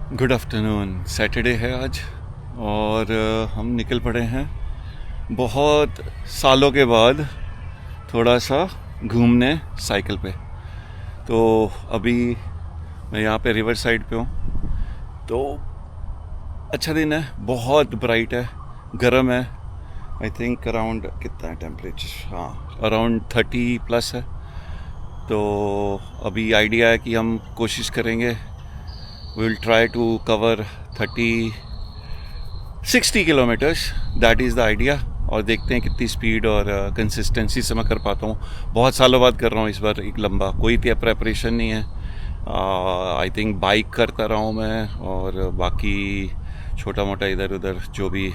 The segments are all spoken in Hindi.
Good afternoon. सैटरडे है आज और हम निकल पड़े हैं बहुत सालों के बाद थोड़ा सा घूमने साइकिल पे। तो अभी मैं यहाँ पे रिवर साइड पे हूँ। तो अच्छा दिन है, बहुत ब्राइट है, गर्म है। आई थिंक अराउंड कितना है टेम्परेचर, हाँ अराउंड 30+ है। तो अभी आइडिया है कि हम कोशिश करेंगे, we will try to cover 30-60 kilometres, that is the idea. और देखते हैं कितनी स्पीड और कंसिस्टेंसी से मैं कर पाता हूँ। बहुत सालों बाद कर रहा हूँ इस बार एक लंबा, कोई प्रेपरेशन नहीं है। आई थिंक बाइक करता रहा हूँ मैं और बाकी छोटा मोटा इधर उधर जो भी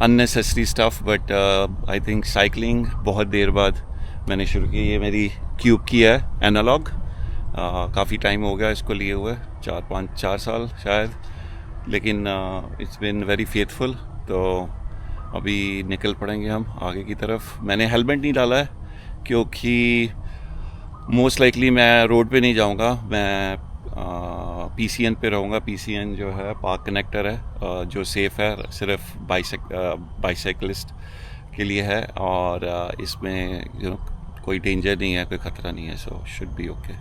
unnecessary stuff, but I think cycling बहुत देर बाद मैंने शुरू की। ये मेरी क्यूब की है एनालॉग, काफ़ी टाइम हो गया इसको लिए हुए, 4 साल शायद, लेकिन इट्स बिन वेरी फेथफुल। तो अभी निकल पड़ेंगे हम आगे की तरफ। मैंने हेलमेट नहीं डाला है क्योंकि मोस्ट लाइकली मैं रोड पे नहीं जाऊंगा, मैं पीसीएन पे रहूँगा। पीसीएन जो है पार्क कनेक्टर है, जो सेफ़ है, सिर्फ बाइसाइकिलिस्ट के लिए है और इसमें कोई डेंजर नहीं है, कोई ख़तरा नहीं है, सो शुड बी ओके।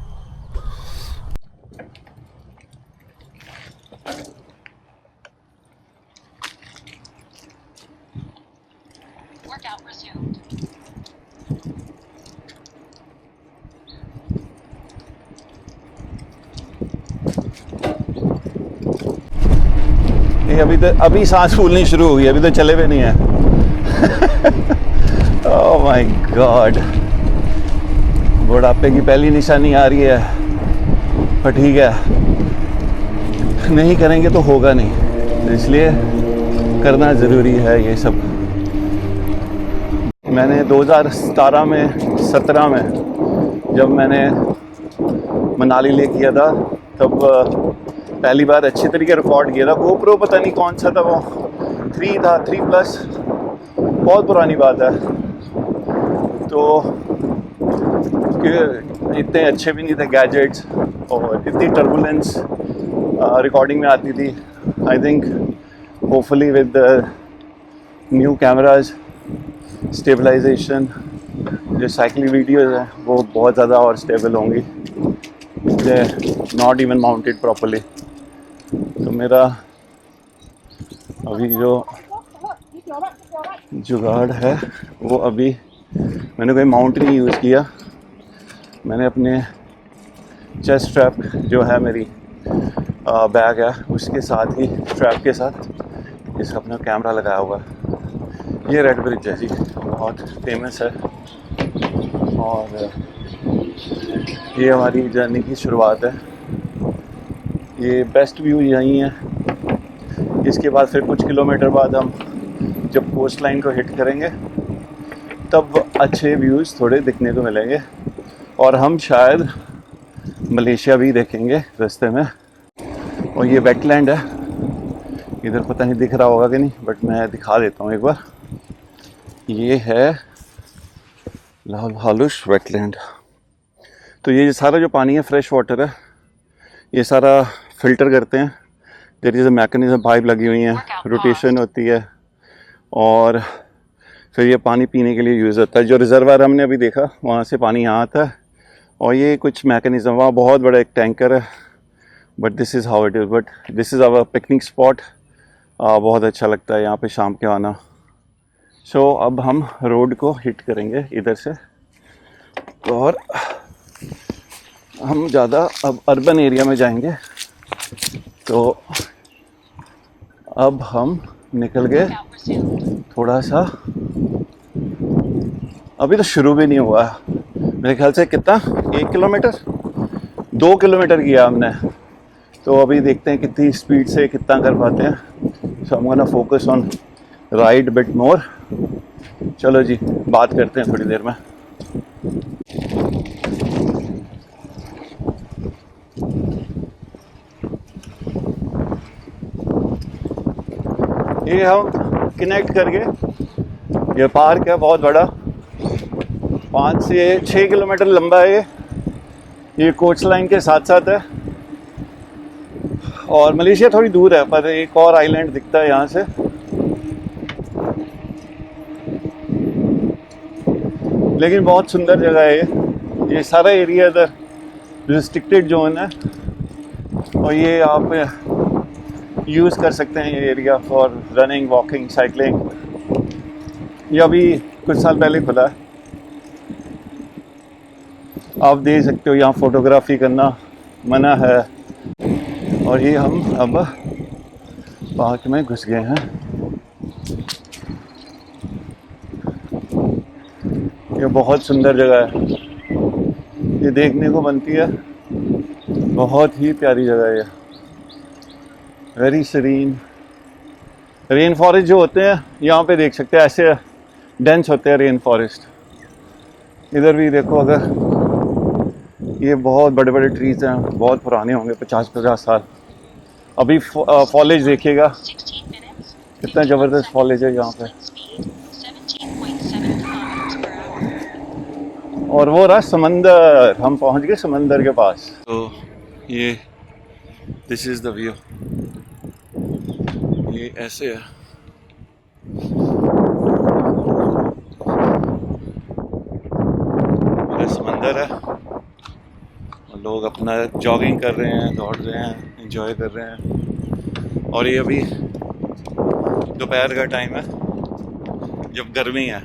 अभी सांस फूलनी शुरू हो गई, अभी तो चले हुए नहीं है। ओह माय गॉड, बुढ़ापे की पहली निशानी आ रही है। पर ठीक है, नहीं करेंगे तो होगा नहीं, इसलिए करना ज़रूरी है ये सब। मैंने 2017 में 17 में जब मैंने मनाली ले किया था, तब पहली बार अच्छे तरीके रिकॉर्ड किया था। GoPro पता नहीं कौन सा था, वो 3 था, 3+, बहुत पुरानी बात है। तो इतने अच्छे भी नहीं थे गैजेट्स और इतनी टर्बुलेंस रिकॉर्डिंग में आती थी। I think hopefully with new cameras, stabilisation, जो साइकिलिंग वीडियोज़ हैं वो बहुत ज़्यादा और स्टेबल होंगी। Not even mounted properly. तो मेरा अभी जो जुगाड़ है वो, अभी मैंने कोई माउंट नहीं यूज़ किया। मैंने अपने चेस्ट स्ट्रैप जो है मेरी बैग है उसके साथ ही, स्ट्रैप के साथ इसका अपना कैमरा लगाया हुआ है। ये रेड ब्रिज है जी, बहुत फेमस है और ये हमारी जर्नी की शुरुआत है। ये बेस्ट व्यू यहीं है। इसके बाद फिर कुछ किलोमीटर बाद हम जब कोस्ट लाइन को हिट करेंगे तब अच्छे व्यूज़ थोड़े दिखने को मिलेंगे और हम शायद मलेशिया भी देखेंगे रास्ते में। और ये वेटलैंड है, इधर पता नहीं दिख रहा होगा कि नहीं, बट मैं दिखा देता हूँ एक बार। ये है लाल हालुश वेटलैंड। तो ये सारा जो पानी है फ्रेश वाटर है, ये सारा फिल्टर करते हैं। There is a mechanism, pipe लगी हुई है, रोटेशन होती है और फिर ये पानी पीने के लिए यूज़ होता है। जो रिजर्वायर हमने अभी देखा वहाँ से पानी यहाँ आता है और ये कुछ मैकेनिज्म, वहाँ बहुत बड़ा एक टैंकर है। But this is how it is, but this is our picnic spot. बहुत अच्छा लगता है यहाँ पे शाम के आना। सो अब हम रोड को हिट करेंगे इधर से और हम ज़्यादा अब अर्बन एरिया में जाएंगे। तो अब हम निकल गए थोड़ा सा, अभी तो शुरू भी नहीं हुआ मेरे ख्याल से। कितना, 1 किलोमीटर 2 किलोमीटर किया हमने। तो अभी देखते हैं कितनी स्पीड से कितना कर पाते हैं। So I am gonna focus on ride bit more. चलो जी, बात करते हैं थोड़ी देर में। ये हम कनेक्ट करके, ये पार्क है बहुत बड़ा, 5 से 6 किलोमीटर लंबा है ये कोच लाइन के साथ साथ है। और मलेशिया थोड़ी दूर है, पर एक और आइलैंड दिखता है यहाँ से। लेकिन बहुत सुंदर जगह है ये सारा एरिया इधर रिस्ट्रिक्टेड जोन है, और ये आप यूज़ कर सकते हैं ये area for running, walking, cycling. ये अभी कुछ साल पहले खुला है। आप देख सकते हो यहाँ फोटोग्राफी करना मना है। और ये हम अब पार्क में घुस गए हैं। ये बहुत सुंदर जगह है, ये देखने को बनती है, बहुत ही प्यारी जगह है ये। Very serine. रेन फॉरेस्ट जो होते हैं यहाँ पे देख सकते हैं, ऐसे डेंस होते हैं रेन फॉरेस्ट। इधर भी देखो, अगर ये बहुत बड़े बड़े ट्रीज हैं, बहुत पुराने होंगे, 50-50 साल। अभी फॉलेज देखिएगा, कितना ज़बरदस्त फॉलेज है यहाँ पे। और वो रहा समंदर, हम पहुँच गए समंदर के पास। तो ये दिस इज़ द व्यू, ये ऐसे है। इधर समंदर है और लोग अपना जॉगिंग कर रहे हैं, दौड़ रहे हैं, एंजॉय कर रहे हैं। और ये अभी दोपहर का टाइम है, जब गर्मी है।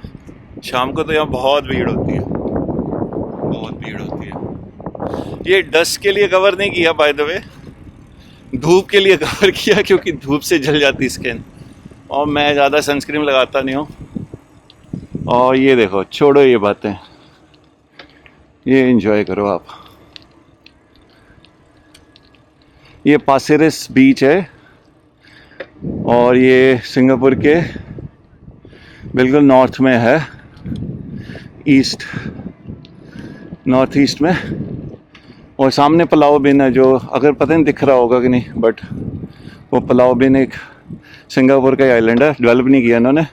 शाम को तो यहाँ बहुत भीड़ होती है, बहुत भीड़ होती है। ये डस्ट के लिए कवर नहीं किया बाय द वे, धूप के लिए कवर किया, क्योंकि धूप से जल जाती स्किन, और मैं ज़्यादा सनस्क्रीन लगाता नहीं हूँ। और ये देखो, छोड़ो ये बातें, ये एंजॉय करो आप। ये पासेरिस बीच है, और ये सिंगापुर के बिल्कुल नॉर्थ में है, ईस्ट, नॉर्थ ईस्ट में। और सामने पलाव बिन है, जो अगर पता नहीं दिख रहा होगा कि नहीं, बट वो पलाव बिन एक सिंगापुर का आइलैंड है, डेवलप नहीं किया इन्होंने।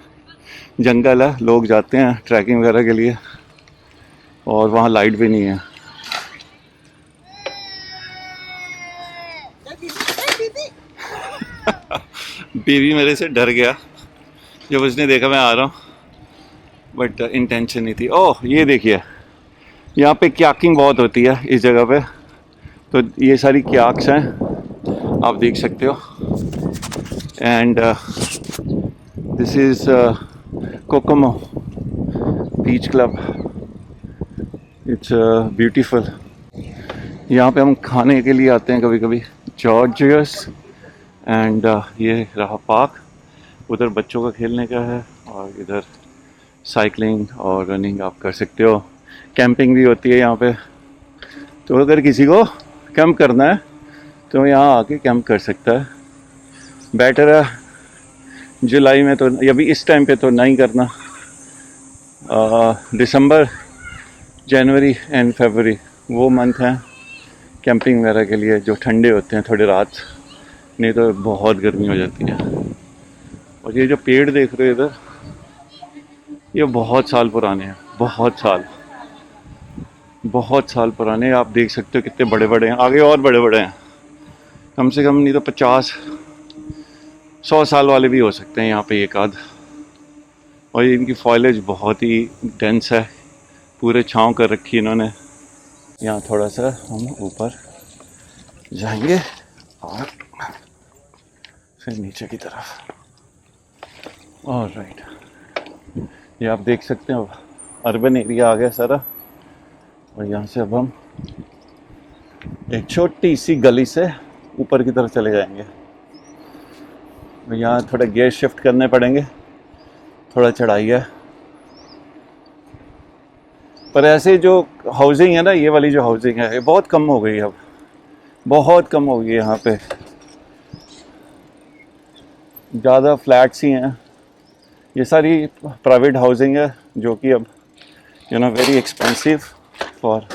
जंगल है, लोग जाते हैं ट्रैकिंग वगैरह के लिए, और वहाँ लाइट भी नहीं है। बीवी मेरे से डर गया जब उसने देखा मैं आ रहा हूँ, बट इंटेंशन नहीं थी। ओह, ये देखिए, यहाँ पे क्याकिंग बहुत होती है इस जगह पे। तो ये सारी क्याक्स हैं, आप देख सकते हो। And this is Kokomo beach club. It's beautiful. यहाँ पे हम खाने के लिए आते हैं कभी कभी, जॉर्जियस। एंड ये रहा पार्क, उधर बच्चों का खेलने का है, और इधर साइकिलिंग और रनिंग आप कर सकते हो। कैंपिंग भी होती है यहाँ पे, तो अगर किसी को कैंप करना है तो यहाँ आके कैंप कर सकता है। बेटर है जुलाई में, तो अभी इस टाइम पे तो नहीं करना। दिसंबर, जनवरी एंड फरवरी वो मंथ हैं कैंपिंग वगैरह के लिए, जो ठंडे होते हैं थोड़ी रात, नहीं तो बहुत गर्मी हो जाती है। और ये जो पेड़ देख रहे हो इधर, ये बहुत साल पुराने हैं, बहुत साल पुराने। आप देख सकते हो कितने बड़े बड़े हैं, आगे और बड़े बड़े हैं, कम से कम नहीं तो 50-100 साल वाले भी हो सकते हैं यहाँ पे एक आध। और इनकी फॉइलेज बहुत ही डेंस है, पूरे छांव कर रखी है इन्होंने। यहाँ थोड़ा सा हम ऊपर जाएंगे और फिर नीचे की तरफ। ऑलराइट, ये आप देख सकते हो अर्बन एरिया आ गया सारा। और यहाँ से अब हम एक छोटी सी गली से ऊपर की तरफ चले जाएंगे। यहाँ थोड़ा गियर शिफ्ट करने पड़ेंगे, थोड़ा चढ़ाई है। पर ऐसे जो हाउसिंग है ना, ये वाली जो हाउसिंग है, ये बहुत कम हो गई, अब बहुत कम हो गई है। यहाँ पे ज़्यादा फ्लैट्स ही हैं, ये सारी प्राइवेट हाउसिंग है, जो कि अब very expensive for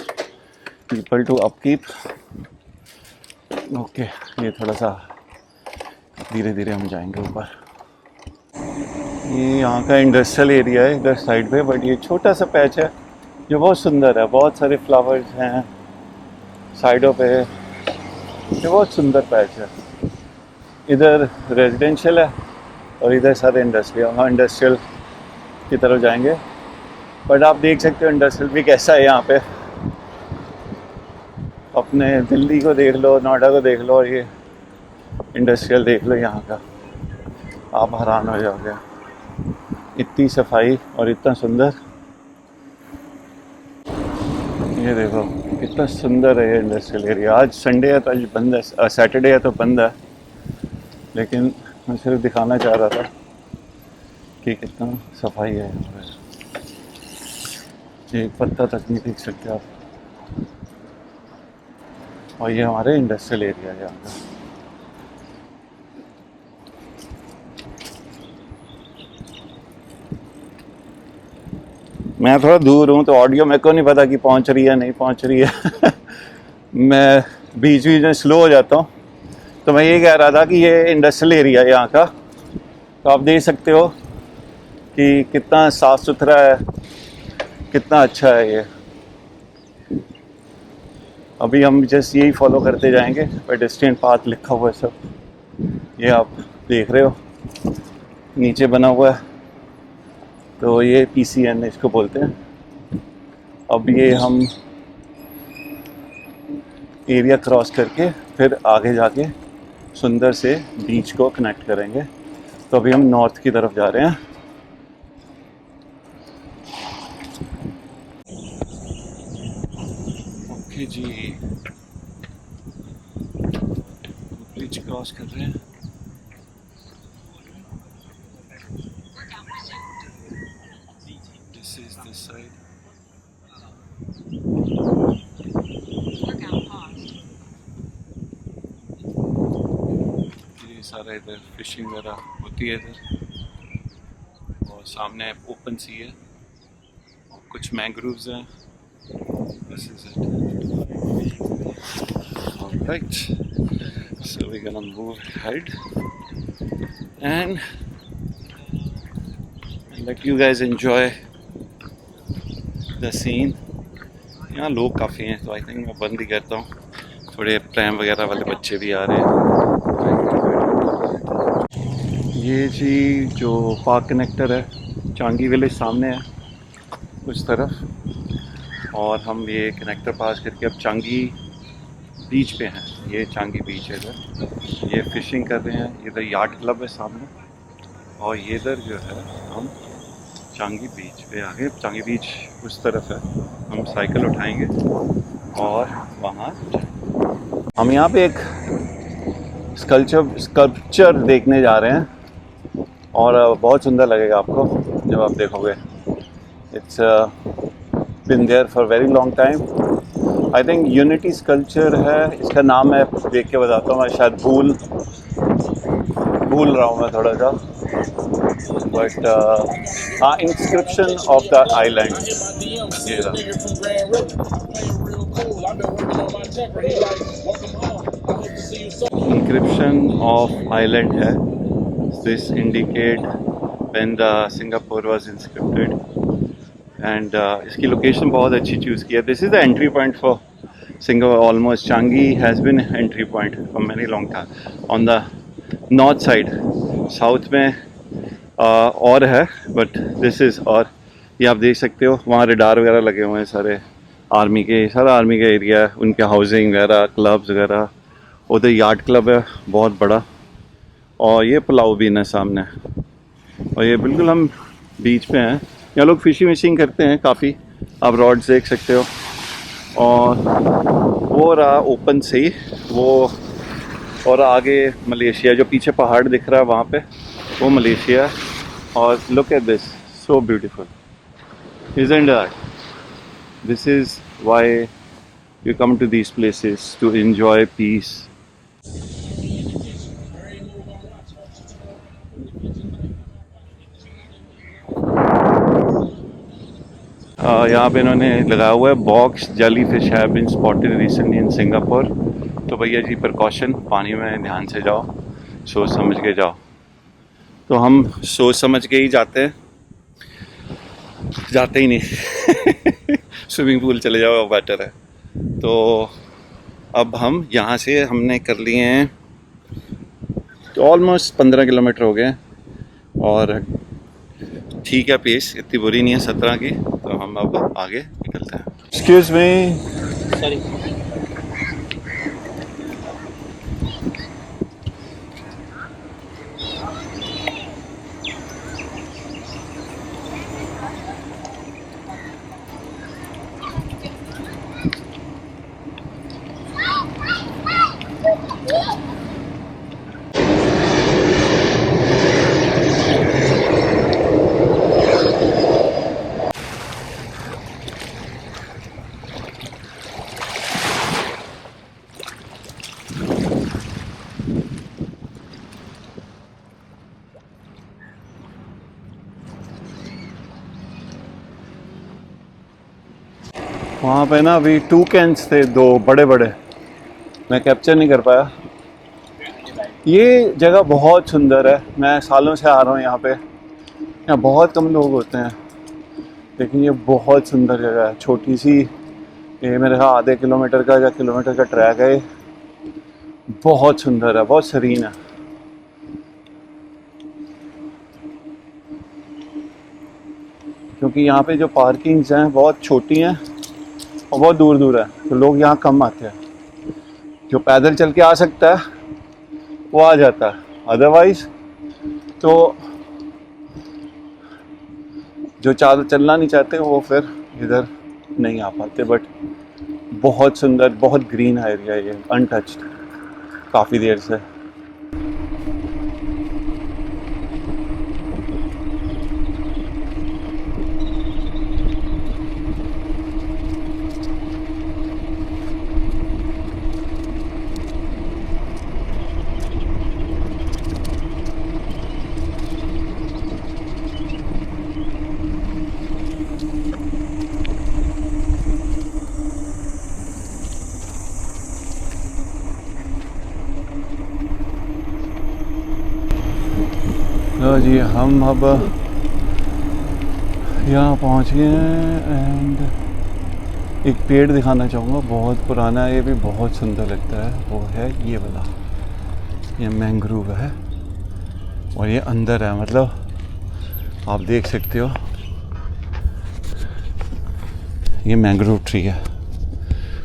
people to upkeep. Okay, ये थोड़ा सा धीरे धीरे हम जाएंगे ऊपर। ये यहाँ का इंडस्ट्रियल एरिया है इधर साइड पे, बट ये छोटा सा पैच है जो बहुत सुंदर है, बहुत सारे फ्लावर्स हैं साइडों पे, ये बहुत सुंदर पैच है। इधर रेजिडेंशियल है और इधर सारे इंडस्ट्रियल, हम इंडस्ट्रियल की तरफ जाएंगे। बट आप देख सकते हो इंडस्ट्रियल भी कैसा है यहाँ पे। अपने दिल्ली को देख लो, नोएडा को देख लो, और ये इंडस्ट्रियल देख लो यहाँ का, आप हैरान हो जाओगे। इतनी सफाई और इतना सुंदर, ये देखो कितना सुंदर है ये इंडस्ट्रियल एरिया। आज संडे है तो आज बंद है, सैटरडे है तो बंद है, लेकिन मैं सिर्फ दिखाना चाह रहा था कि कितना सफाई है यहाँ पर। एक पत्ता तक नहीं देख सकते आप। और ये हमारे इंडस्ट्रियल एरिया है यहाँ का। मैं थोड़ा दूर हूँ तो ऑडियो मेरे को नहीं पता कि पहुँच रही है नहीं पहुँच रही है मैं बीच बीच में स्लो हो जाता हूँ। तो मैं ये कह रहा था कि ये इंडस्ट्रियल एरिया है यहाँ का, तो आप देख सकते हो कि कितना साफ़ सुथरा है, कितना अच्छा है ये। अभी हम जस्ट यही फॉलो करते जाएंगे, पेडेस्ट्रियन पाथ लिखा हुआ है सब, ये आप देख रहे हो नीचे बना हुआ है। तो ये PCN इसको बोलते हैं। अब ये हम एरिया क्रॉस करके फिर आगे जाके सुंदर से बीच को कनेक्ट करेंगे। तो अभी हम नॉर्थ की तरफ जा रहे हैं। ओके जी, ब्रिज क्रॉस कर रहे हैं। This is this side. ये सारा इधर फिशिंग वगैरह होती है इधर, और सामने ओपन सी है और कुछ मैंग्रोव्स हैं। This is it. All right, so we're gonna move ahead and let you guys enjoy the scene. यहाँ लोग काफ़ी हैं तो आई थिंक मैं बंद ही करता हूँ। थोड़े प्रैम वगैरह वाले बच्चे भी आ रहे हैं। ये जी जो पार्क कनेक्टर है, चांगी विलेज सामने है उस तरफ, और हम ये कनेक्टर पास करके अब चांगी बीच पे हैं। ये चांगी बीच है इधर, ये फिशिंग कर रहे हैं। इधर यार्ड क्लब है सामने, और ये इधर जो है हम चांगी बीच पे आगे। चांगी बीच उस तरफ है, हम साइकिल उठाएंगे और वहाँ हम यहाँ पे एक स्कल्पचर देखने जा रहे हैं, और बहुत सुंदर लगेगा आपको जब आप देखोगे। It's been there for a very long time. I think unity sculpture है इसका नाम, मैं देख के बताता हूँ। मैं शायद भूल रहा हूँ मैं थोड़ा सा, बट हाँ, इंस्क्रिप्शन ऑफ द आइलैंड, ये रहा। इंस्क्रिप्शन ऑफ आइलैंड है। This indicate when the Singapore was inscripted, and इसकी लोकेशन बहुत अच्छी चूज़ की है। This is the entry point for Singapore almost. Changi has been entry point for many long time on the north side. South में और है, बट दिस इज़, और ये आप देख सकते हो वहाँ रेडार वगैरह लगे हुए हैं सारे आर्मी के, सारा आर्मी का एरिया है, उनके हाउसिंग वगैरह, क्लब्स वगैरह। उधर यार्ड क्लब है बहुत बड़ा, और ये पुलाव बीन है सामने। और ये बिल्कुल हम बीच पे हैं। यहाँ लोग फिशिंग करते हैं काफ़ी, आप रॉड्स देख सकते हो। और वो रहा ओपन से ही वो, और आगे मलेशिया, जो पीछे पहाड़ दिख रहा है वहाँ पे, वो मलेशिया। और look at this, so beautiful, isn't that? This is why you come to these places, to enjoy peace. यहाँ पे इन्होंने लगाया हुआ है box jellyfish have been spotted recently in Singapore. तो भैया जी प्रिकॉशन, पानी में ध्यान से जाओ, सोच समझ के जाओ। तो हम सोच समझ के ही जाते ही नहीं स्विमिंग पूल चले जाओ बेटर है। तो अब हम यहाँ से हमने कर लिए हैं, ऑलमोस्ट 15 किलोमीटर हो गए और ठीक है, पेस इतनी बुरी नहीं है 17 की। तो हम अब आगे निकलते हैं। Excuse me, sorry. वहाँ पे ना अभी टूकैन्स थे, दो बड़े बड़े, मैं कैप्चर नहीं कर पाया। ये जगह बहुत सुंदर है, मैं सालों से आ रहा हूँ यहाँ पे। यहाँ बहुत कम लोग होते हैं, लेकिन ये बहुत सुंदर जगह है। छोटी सी, ये मेरे ख्याल आधे किलोमीटर का या किलोमीटर का ट्रैक है। बहुत सुंदर है, बहुत सीरीन है। क्योंकि यहाँ पे जो पार्किंग्स हैं बहुत छोटी हैं और बहुत दूर दूर है, तो लोग यहाँ कम आते हैं। जो पैदल चल के आ सकता है वो आ जाता है, अदरवाइज तो जो चलना नहीं चाहते वो फिर इधर नहीं आ पाते। बट बहुत सुंदर, बहुत ग्रीन एरिया है ये, अनटच्ड काफ़ी देर से। लो जी, हम अब यहाँ पहुँच गए हैं। एंड एक पेड़ दिखाना चाहूँगा, बहुत पुराना है, ये भी बहुत सुंदर लगता है। वो है ये वाला, ये मैंग्रोव है और ये अंदर है, मतलब आप देख सकते हो ये मैंग्रोव ट्री है,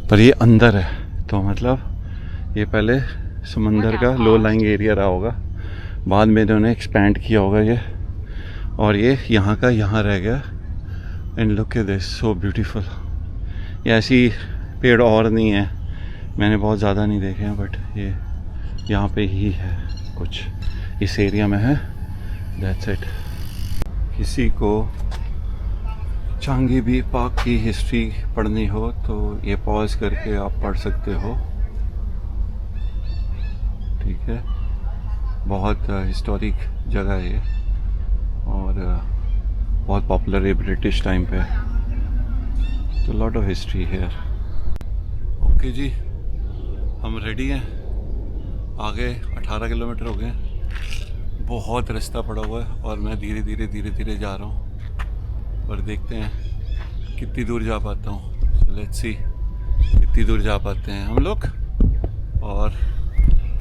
पर ये अंदर है। तो मतलब ये पहले समंदर का लो लाइंग एरिया रहा होगा, बाद में इन्होंने एक्सपैंड किया होगा ये, और ये यहाँ का यहाँ रह गया। And look at this, so beautiful. ये ऐसी पेड़ और नहीं है, मैंने बहुत ज़्यादा नहीं देखे हैं, बट ये यहाँ पे ही है, कुछ इस एरिया में है। That's it. किसी को चांगी बी पार्क की हिस्ट्री पढ़नी हो तो ये पॉज करके आप पढ़ सकते हो, ठीक है। बहुत हिस्टोरिक जगह है ये और बहुत पॉपुलर है ब्रिटिश टाइम पे, तो lot of history here. Okay जी, हम रेडी हैं। आगे 18 किलोमीटर हो गए, बहुत रास्ता पड़ा हुआ है और मैं धीरे धीरे जा रहा हूँ, और देखते हैं कितनी दूर जा पाता हूँ। लेट्स सी कितनी दूर जा पाते हैं हम लोग, और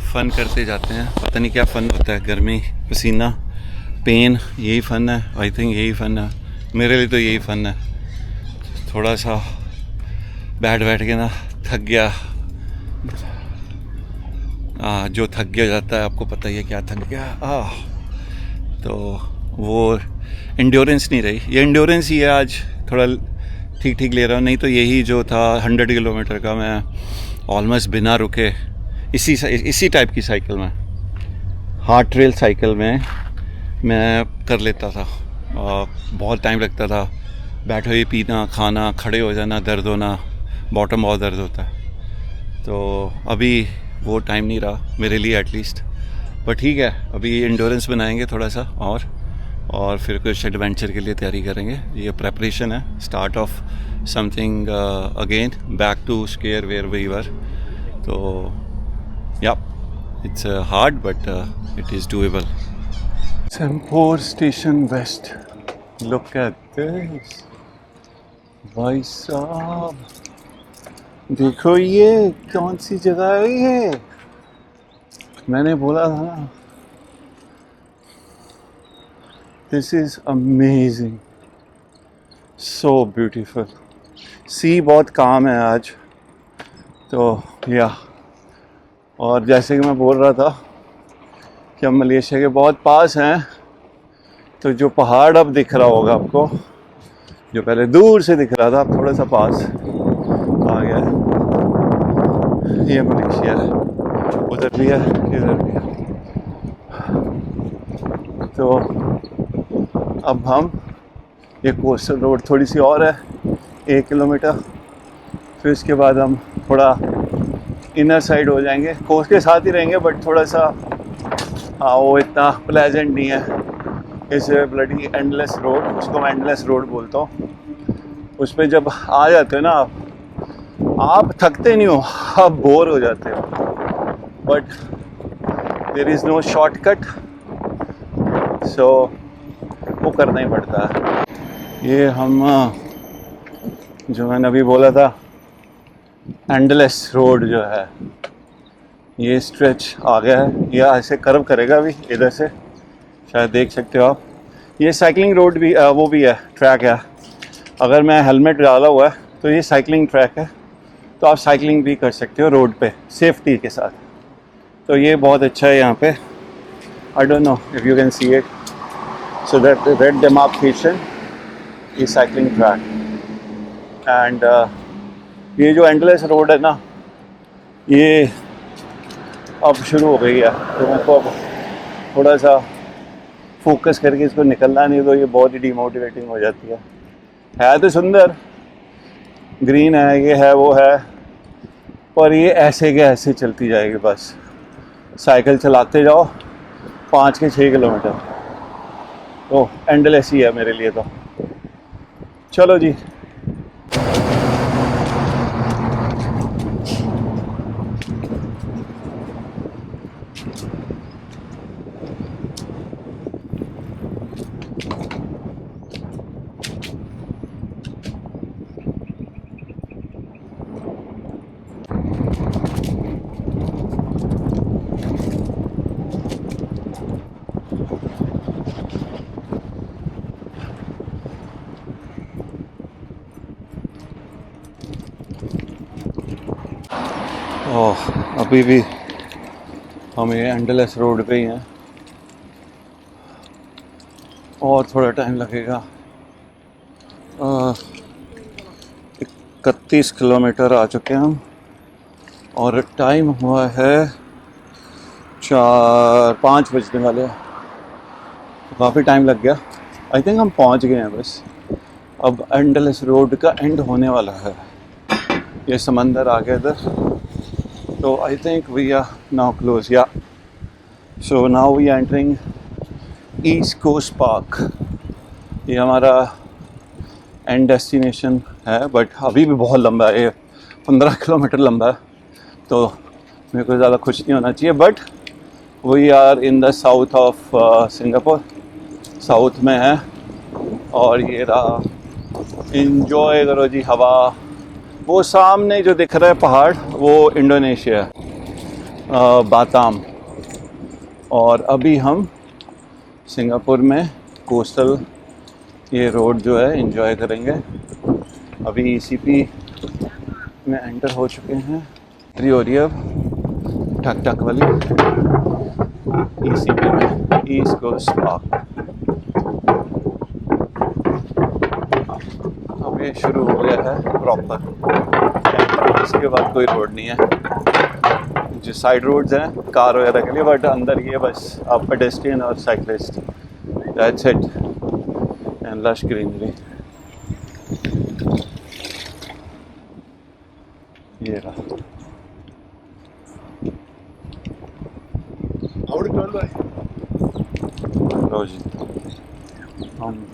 फ़न करते जाते हैं। पता नहीं क्या फ़न होता है, गर्मी, पसीना, पेन, यही फ़न है। आई थिंक यही फ़न है मेरे लिए, तो यही फ़न है। थोड़ा सा बैठ के ना थक गया। जो थक गया जाता है, आपको पता ही है क्या थक गया। तो वो एंड्योरेंस नहीं रही, ये एंड्योरेंस ही है। आज थोड़ा ठीक ले रहा हूँ, नहीं तो यही जो था 100 किलोमीटर का, मैं ऑलमोस्ट बिना रुके इसी टाइप की साइकिल में, हार्ड ट्रेल साइकिल में मैं कर लेता था। बहुत टाइम लगता था, बैठो ही पीना, खाना, खड़े हो जाना, दर्द होना, बॉटम बहुत दर्द होता है। तो अभी वो टाइम नहीं रहा मेरे लिए एटलीस्ट, पर ठीक है, अभी एंड्योरेंस बनाएंगे थोड़ा सा और फिर कुछ एडवेंचर के लिए तैयारी करेंगे। ये प्रेपरेशन है, start of something again, back to square where we were. तो yeah it's hard but it is doable. सेम्पोर station west, look at this भाई साहब, देखो ये कौन सी जगह है ये। मैंने बोला था ना this is amazing, so beautiful. See बहुत काम है आज तो या, और जैसे कि मैं बोल रहा था कि हम मलेशिया के बहुत पास हैं, तो जो पहाड़ अब दिख रहा होगा आपको, जो पहले दूर से दिख रहा था, अब थोड़ा सा पास आ गया है। ये मलेशिया है, उधर भी है, इधर भी है। तो अब हम, ये कोस्टल रोड थोड़ी सी और है, 1 किलोमीटर, फिर इसके बाद हम थोड़ा इनर साइड हो जाएंगे, कोस्ट के साथ ही रहेंगे बट थोड़ा सा वो इतना प्लेजेंट नहीं है। इस ब्लडी एंडलेस रोड, उसको मैं एंडलेस रोड बोलता हूँ। उस पर जब आ जाते हो ना आप थकते नहीं हो, आप बोर हो जाते हो, but there is no shortcut, so वो करना ही पड़ता है। ये हम जो मैंने अभी बोला था एंडलेस रोड जो है, ये स्ट्रेच आ गया है, ये ऐसे कर्व करेगा अभी इधर से, शायद देख सकते हो आप। ये साइकिलिंग रोड भी वो भी है, ट्रैक है। अगर मैं हेलमेट डाला हुआ है तो ये साइकिलिंग ट्रैक है, तो आप साइकिलिंग भी कर सकते हो रोड पे सेफ्टी के साथ। तो ये बहुत अच्छा है यहाँ पे। I don't know if you can see it, so that red demarcation ये साइकिलिंग ट्रैक। एंड ये जो एंडलेस रोड है ना, ये अब शुरू हो गई है, तो मेरे को अब थोड़ा सा फोकस करके इसको निकलना, नहीं तो ये बहुत ही डिमोटिवेटिंग हो जाती है तो सुंदर, ग्रीन है, ये है वो है, पर ये ऐसे के ऐसे चलती जाएगी बस, साइकिल चलाते जाओ 5 के 6 किलोमीटर, तो एंडलेस ही है मेरे लिए तो। चलो जी, ओह अभी भी हम ये एंडलेस रोड पे ही हैं, और थोड़ा टाइम लगेगा। 31 किलोमीटर आ चुके हैं हम, और टाइम हुआ है 4-5 बजने वाले हैं, तो काफ़ी टाइम लग गया। आई थिंक हम पहुंच गए हैं बस, अब एंडलेस रोड का एंड होने वाला है, ये समंदर आ गया इधर, तो I think we are now close yeah, so now we are entering East Coast Park. ये हमारा एंड डेस्टिनेशन है, बट अभी भी बहुत लंबा है, ये 15 किलोमीटर लंबा है, तो मेरे को ज़्यादा खुश नहीं होना चाहिए, but we are in the south of Singapore, south में है। और ये रहा, इंजॉय करो जी हवा। वो सामने जो दिख रहा है पहाड़, वो इंडोनेशिया है, बाताम। और अभी हम सिंगापुर में कोस्टल ये रोड जो है एंजॉय करेंगे। अभी ईसीपी में एंटर हो चुके हैं, एंट्री हो रही है अब ठक ठक वाली ईसीपी में, ईस्ट कोस्ट पार्क। अब ये शुरू हो गया है प्रॉपर, इसके बाद कोई रोड नहीं है, जो साइड रोड्स हैं कार वगैरह के लिए, बट अंदर ये बस आप पेडेस्ट्रियन और cyclist, that's it, and lush greenery. ये रहा, लो जी हम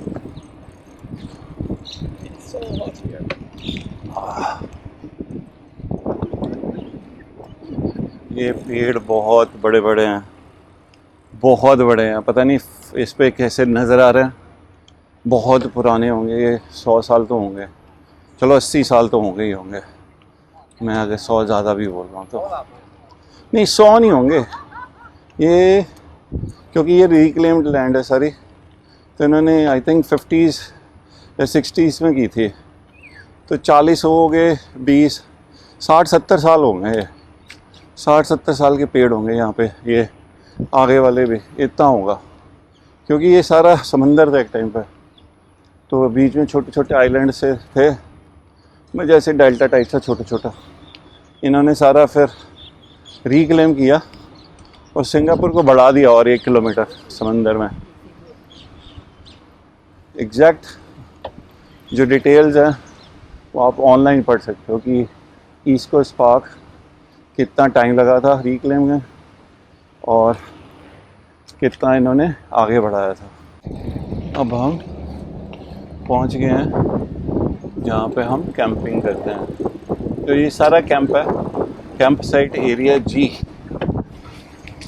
ये पेड़ बहुत बड़े बड़े हैं, बहुत बड़े हैं, पता नहीं इस पे कैसे नज़र आ रहे हैं, बहुत पुराने होंगे ये, 100 साल तो होंगे, चलो 80 साल तो होंगे ही होंगे, मैं अगर 100 ज़्यादा भी बोल रहा हूँ तो नहीं, 100 नहीं होंगे ये, क्योंकि ये रिक्लेम्ड लैंड है सारी, तो इन्होंने आई थिंक 50s या 60s में की थी, तो 40 हो गए, 20, 60-70 साल होंगे, 60-70 साल के पेड़ होंगे यहाँ पे, ये आगे वाले भी इतना होगा, क्योंकि ये सारा समंदर था एक टाइम पर, तो बीच में छोटे छोटे आइलैंड से थे, मैं जैसे डेल्टा टाइप था छोटा छोटा, इन्होंने सारा फिर रिक्लेम किया और सिंगापुर को बढ़ा दिया और 1 किलोमीटर समंदर में। एग्जैक्ट जो डिटेल्स हैं वो आप ऑनलाइन पढ़ सकते हो कि ईस्ट कोस्ट पार्क कितना टाइम लगा था रिक्लेम में और कितना इन्होंने आगे बढ़ाया था। अब हम पहुंच गए हैं जहाँ पे हम कैंपिंग करते हैं। तो ये सारा कैंप है, कैंप साइट एरिया जी।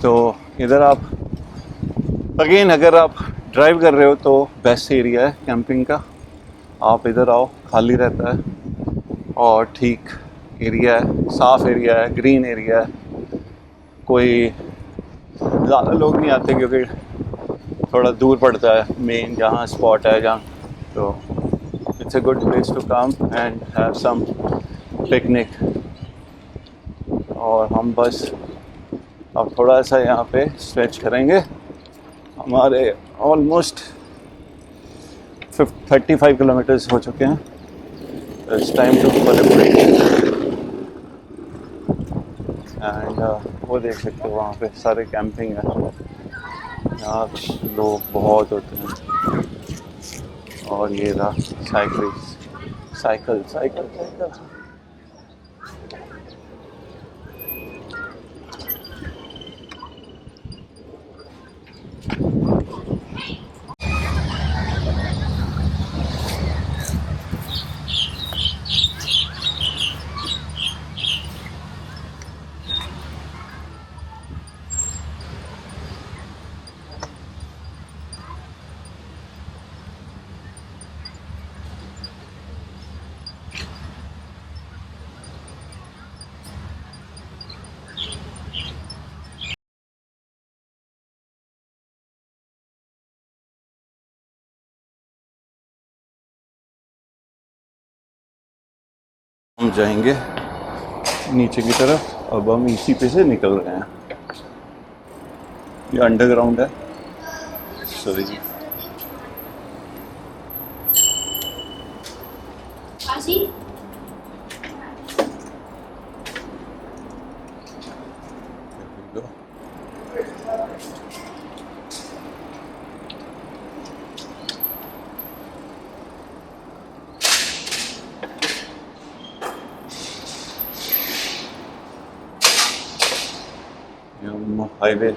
तो इधर आप अगेन अगर आप ड्राइव कर रहे हो तो बेस्ट एरिया है कैंपिंग का, आप इधर आओ, खाली रहता है और ठीक एरिया है, साफ एरिया है, ग्रीन एरिया है, कोई ज़्यादा लोग नहीं आते क्योंकि थोड़ा दूर पड़ता है मेन जहाँ स्पॉट है जहाँ, तो it's a good place to come and have some picnic. और हम बस अब थोड़ा सा यहाँ पे स्ट्रेच करेंगे, हमारे ऑलमोस्ट 35 किलोमीटर्स हो चुके हैं, it's time to for a break. And वो देख सकते हो वहाँ पे सारे कैंपिंग है, यहाँ लोग बहुत होते हैं। और ये रहा साइकिल। हम जाएंगे नीचे की तरफ, अब हम इसी पे से निकल रहे हैं, ये अंडरग्राउंड है। सॉरी जी, हम हाईवे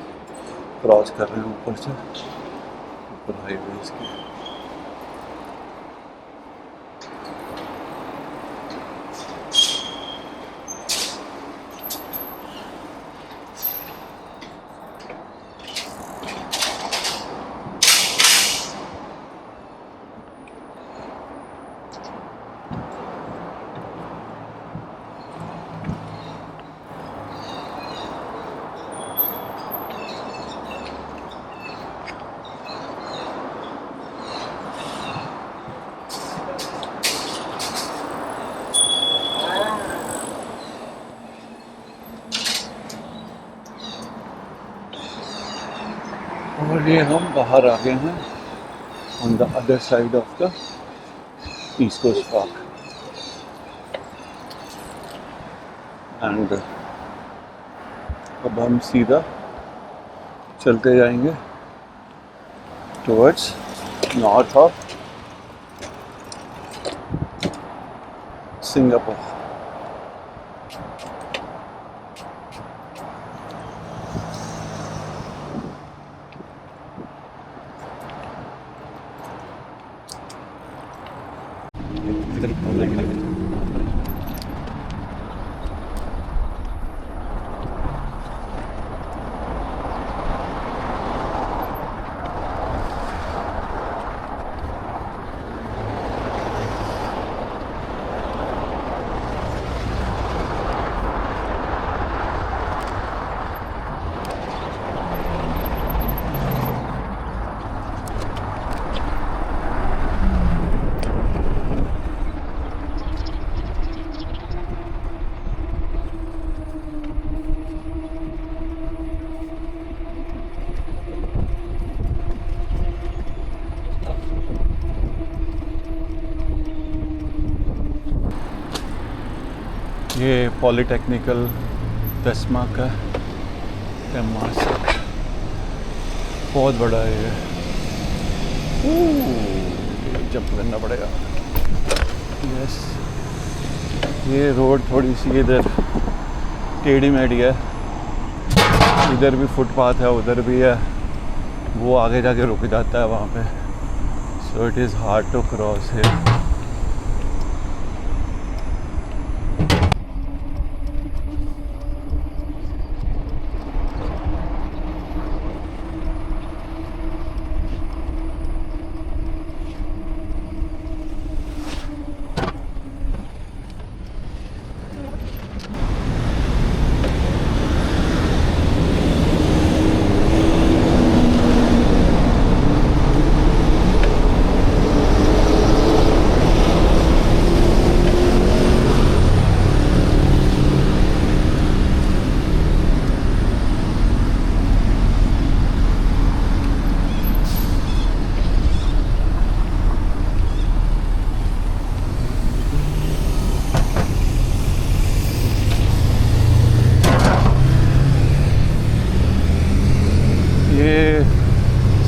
क्रॉस कर रहे हैं ऊपर से, ऊपर हाईवे इसकी। और ये हम बाहर आ गए हैं on the other side of the East Coast Park and अब हम सीधा चलते जाएंगे टुवर्ड्स नॉर्थ ऑफ सिंगापुर। ये पॉलीटेक्निकल दसमा का तेमासक बहुत बड़ा है ये। जंप करना पड़ेगा। यस, ये रोड थोड़ी सी इधर टेढ़ी मेढ़ी है, इधर भी फुटपाथ है, उधर भी है, वो आगे जाके रुक जाता है वहाँ पे। So it is hard to cross here.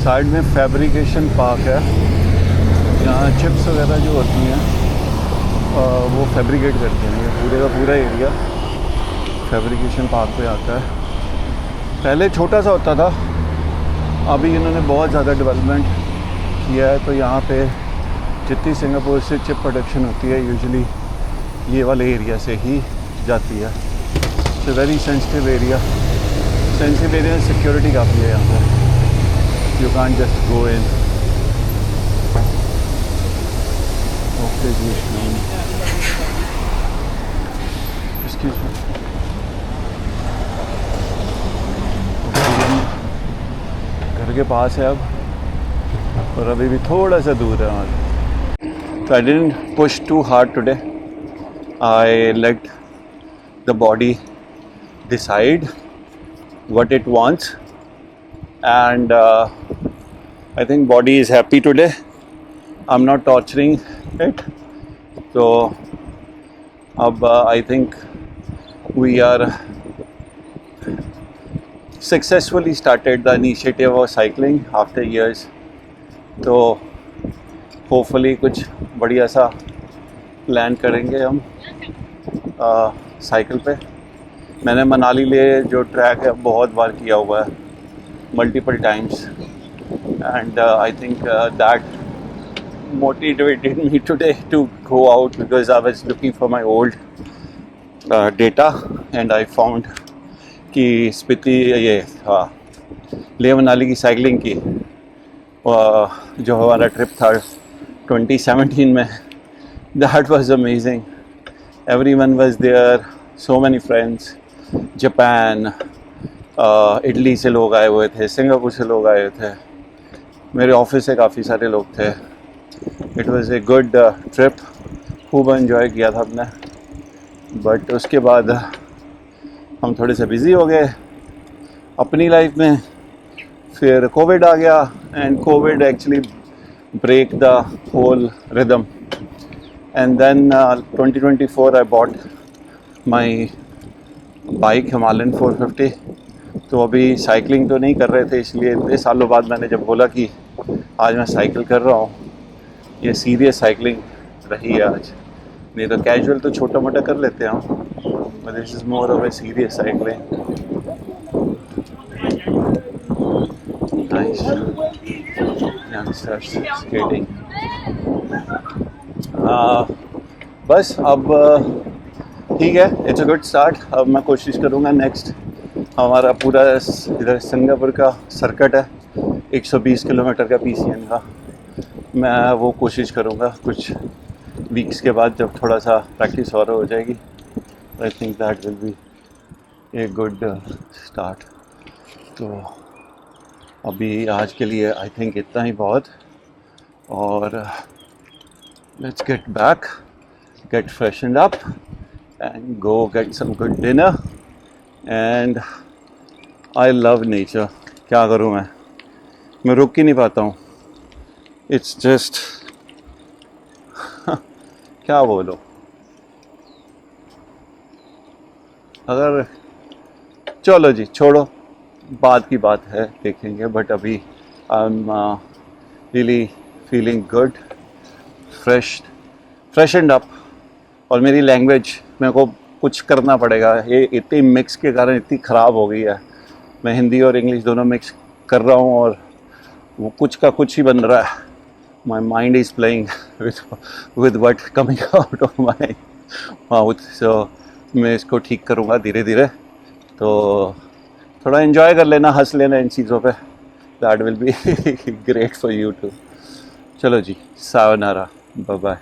Side में फैब्रिकेशन पार्क है, यहाँ चिप्स वगैरह जो होती हैं वो फैब्रिकेट करते हैं। ये पूरे का पूरा एरिया फैब्रिकेशन पार्क पे आता है। पहले छोटा सा होता था, अभी इन्होंने बहुत ज़्यादा डेवलपमेंट किया है। तो यहाँ पे जितनी सिंगापुर से चिप प्रोडक्शन होती है यूजुअली ये वाले एरिया से ही जाती है। It's very sensitive area. Sensitive area में सिक्योरिटी काफ़ी है यहाँ पर। You can't just go in. Okay, ji. Excuse me. घर के पास है अब, और अभी भी थोड़ा सा दूर है हमारे। So I didn't push too hard today. I let the body decide what it wants. And I think body is happy today. I'm not torturing it. So I think we are successfully started the initiative of cycling after years. तो hopefully कुछ बढ़िया सा प्लान करेंगे हम साइकिल पे। मैंने मनाली ले जो ट्रैक है बहुत बार किया हुआ है, multiple times, and I think that motivated me today to go out, because I was looking for my old data and I found कि स्पीति ये लेह मनाली की साइकिलिंग की जो हमारा ट्रिप था 2017 में, that was amazing. Everyone was there, so many friends, Japan, Italy से लोग आए हुए थे, सिंगापुर से लोग आए हुए थे, मेरे ऑफिस से काफ़ी सारे लोग थे। It was a good trip, खूब एंजॉय किया था हमने। बट उसके बाद हम थोड़े से बिज़ी हो गए अपनी लाइफ में, फिर कोविड आ गया, and Covid actually break the whole rhythm. And then 2024 I bought my bike Himalayan 450। तो अभी साइकिलिंग तो नहीं कर रहे थे, इसलिए इतने सालों बाद मैंने जब बोला कि आज मैं साइकिल कर रहा हूँ, ये सीरियस साइकिलिंग रही है आज। नहीं तो कैजुअल तो छोटा मोटा कर लेते हैं हम, but this is more of a serious cycling. Nice youngsters skating. बस अब ठीक है, इट्स अ गुड स्टार्ट। अब मैं कोशिश करूँगा नेक्स्ट, हमारा पूरा इधर सिंगापुर का सर्किट है 120 किलोमीटर का PCN का, मैं वो कोशिश करूँगा कुछ वीक्स के बाद, जब थोड़ा सा प्रैक्टिस और हो जाएगी। I think that will B a good start. तो अभी आज के लिए आई थिंक इतना ही बहुत, और let's get back, get freshened up and go get some good dinner. And I love nature. क्या करूँ मैं रुक ही नहीं पाता हूँ। It's just क्या बोलो, अगर चलो जी छोड़ो, बात की बात है, देखेंगे। बट अभी I am really feeling good, fresh and up. और मेरी लैंग्वेज मेरे को कुछ करना पड़ेगा, ये इतनी मिक्स के कारण इतनी ख़राब हो गई है। मैं हिंदी और इंग्लिश दोनों मिक्स कर रहा हूँ और वो कुछ का कुछ ही बन रहा है। My mind is playing with what coming out of my mouth. So मैं इसको ठीक करूँगा धीरे धीरे। तो थोड़ा एंजॉय कर लेना, हंस लेना इन चीज़ों पे, that will be great for you too. चलो जी, सायोनारा, बाय बाय।